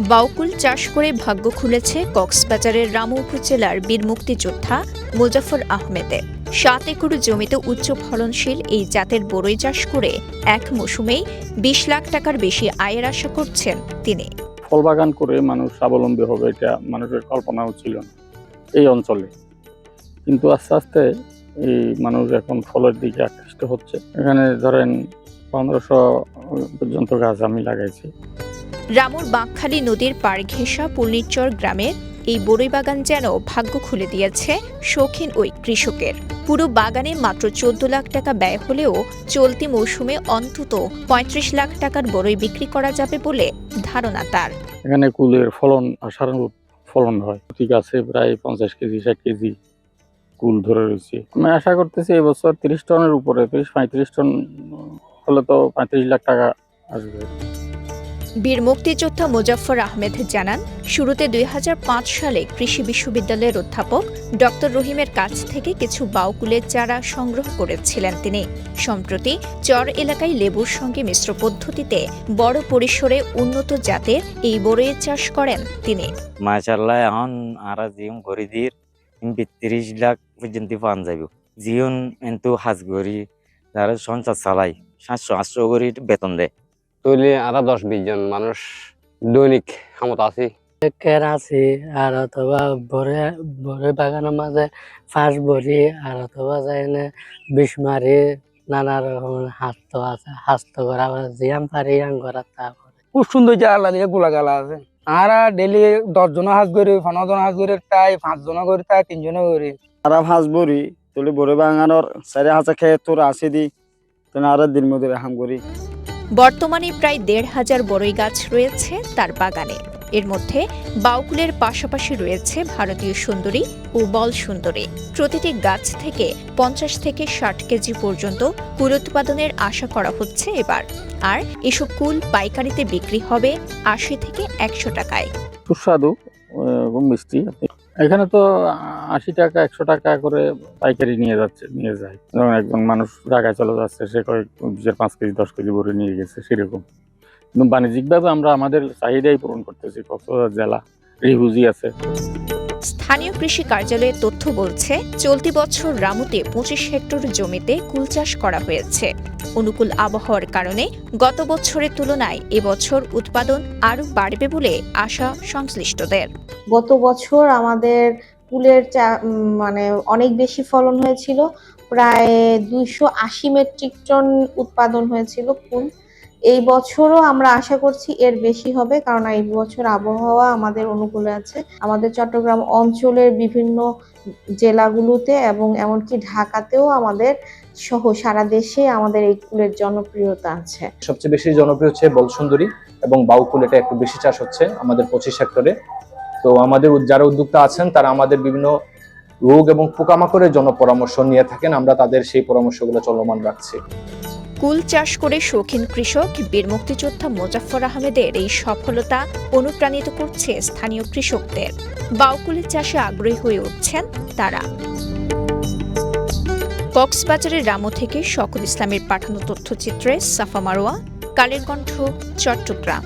বাউকুল চাষ করে ভাগ্য খুলেছে কক্সবাজারের রামু উপজেলার বীর মুক্তিযোদ্ধা মোজাফফর আহমেদের। ৭ একর জমিতে উচ্চ ফলনশীল এই জাতের বরই চাষ করে এক মৌসুমেই ২০ লাখ টাকার বেশি আয়ের আশা করছেন তিনি। ফল বাগান করে মানুষ স্বাবলম্বী হবে এটা মানুষের কল্পনাও ছিল না এই অঞ্চলে, কিন্তু আস্তে আস্তে এই মানুষ এখন ফলের দিকে আকৃষ্ট হচ্ছে। এখানে ধরেন ১৫০০ পর্যন্ত গাছ আমি লাগাইছি। রামুর বাঁকখালী নদীর পাড় ঘেঁষা পুলনিচর গ্রামের এই বরই বাগান যেন ভাগ্য খুলে দিয়েছে শৌখিন ওই কৃষকের। পুরো বাগানে মাত্র ১৪ লাখ টাকা ব্যয় হলেও চলতি মৌসুমে অন্তত ৩৫ লাখ টাকার বরই বিক্রি করা যাবে বলে ধারণা তার। এখানে কুলের ফলন আশানুরূপ ফলন হয়, ঠিক আছে, প্রায় ৫০ কেজি ৬০ কেজি কুল ধরে রয়েছে। আমি আশা করতেছি এবছর ৩০ টনের উপরে, ৩০-৩৫ টন হলে তো ৩৫ লাখ টাকা আসবে। বীর মুক্তিযোদ্ধা মোজাফফর আহমেদ জানান, শুরুতে ২০০৫ সালে কৃষি বিশ্ববিদ্যালয়ের অধ্যাপক ডক্টর রহিমের কাছ থেকে কিছু বাউকুলের চারা সংগ্রহ করেছিলেন তিনি। সম্প্রতি চর এলাকায় লেবুর সঙ্গে মিশ্র পদ্ধতিতে বড় পরিসরে উন্নত জাতের এই বরইয়ের চাষ করেন তিনি। মাশাআল্লাহ, এখন আরা জিম গরি দির ৩০ লাখ পর্যন্ত পান যাইব। জিওন কিন্তু হাজ গরি যারা সংসার চালাই ৭০০-৮০০ গরি বেতন দেয়। তুলি আরো ১০-২০ জন মানুষ দৈনিক ক্ষমতা আছে। আছে আর অথবা বরে বাগানের মাঝে ফাঁস বরি আর অথবা যায় না বিষ মারি নানা রকমের হাস্ত করা জিয়াম পারি করা তা খুব সুন্দর জায়গা দিয়ে গোলা গালা আছে। আর ডেলি ১০ জন হাজ করি, ১৫ জন হাজ করি, তাই ৫ জন করি, তাই ৩ জন করি। আর হাঁস বরি তুলি বরে বাঙানোর ৪ হাজার খেয়ে তোর আসি দি আর দিন মধ্যে হাম করি। বর্তমানে প্রায় ১৫০০ বরই গাছ রয়েছে তার বাগানে। এর মধ্যে বাউকুলের পাশাপাশি রয়েছে ভারতীয় সুন্দরী ও বল সুন্দরী। প্রতিটি গাছ থেকে ৫০ থেকে ৬০ কেজি পর্যন্ত কুল উৎপাদনের আশা করা হচ্ছে এবার। আর এসব কুল পাইকারিতে বিক্রি হবে ৮০ থেকে ১০০ টাকায়। সুস্বাদু এবং মিষ্টি। এখানে তো ৮০ টাকা ১০০ টাকা করে পাইকারি নিয়ে যায়। যেমন একজন মানুষ ঢাকায় চলে যাচ্ছে, সে কয়েক ৫ কেজি ১০ কেজি ভরে নিয়ে গেছে, সেরকম। কিন্তু বাণিজ্যিকভাবে আমরা আমাদের চাহিদাই পূরণ করতেছি। কক্সবাজার জেলা রিহুজি আছে। স্থানীয় কৃষি কার্যালয়ের তথ্য বলছে, চলতি বছর রামুতে ২৫ হেক্টর জমিতে কুল চাষ করা হয়েছে। অনুকূল আবহাওয়ার কারণে গত বছরের তুলনায় এবছর উৎপাদন আরও বাড়বে বলে আশা সংশ্লিষ্টদের। গত বছর আমাদের কুলের মানে অনেক বেশি ফলন হয়েছিল, প্রায় ২৮০ মেট্রিক টন উৎপাদন হয়েছিল কুল। এই বছরও আমরা আশা করছি এর বেশি হবে, কারণ এই বছর আবহাওয়া আমাদের অনুকূলে আছে। আমাদের চট্টগ্রাম অঞ্চলের বিভিন্ন জেলাগুলোতে এবং এমনকি ঢাকাতেও আমাদের সহ সারা দেশে আমাদের এই কুলের জনপ্রিয়তা আছে। সবচেয়ে বেশি জনপ্রিয় হচ্ছে বলসুন্দরী এবং বাউকুল, এটা একটু বেশি চাষ হচ্ছে আমাদের ২৫ হেক্টরে। তো আমাদের যারা উদ্যোক্তা আছেন তারা আমাদের বিভিন্ন রোগ এবং পোকামাকড়ের জন্য পরামর্শ নিয়ে থাকেন, আমরা তাদের সেই পরামর্শগুলো চলমান রাখছি। কুল চাষ করে শৌখিন কৃষক বীর মুক্তিযোদ্ধা মোজাফফর আহমেদের এই সফলতা অনুপ্রাণিত করছে স্থানীয় কৃষকদের। বাউকুলের চাষে আগ্রহী হয়ে উঠছেন তারা। কক্সবাজারের রামু থেকে শওকত ইসলামের পাঠানো তথ্যচিত্রে সাফা মারোয়া, কালের কণ্ঠ, চট্টগ্রাম।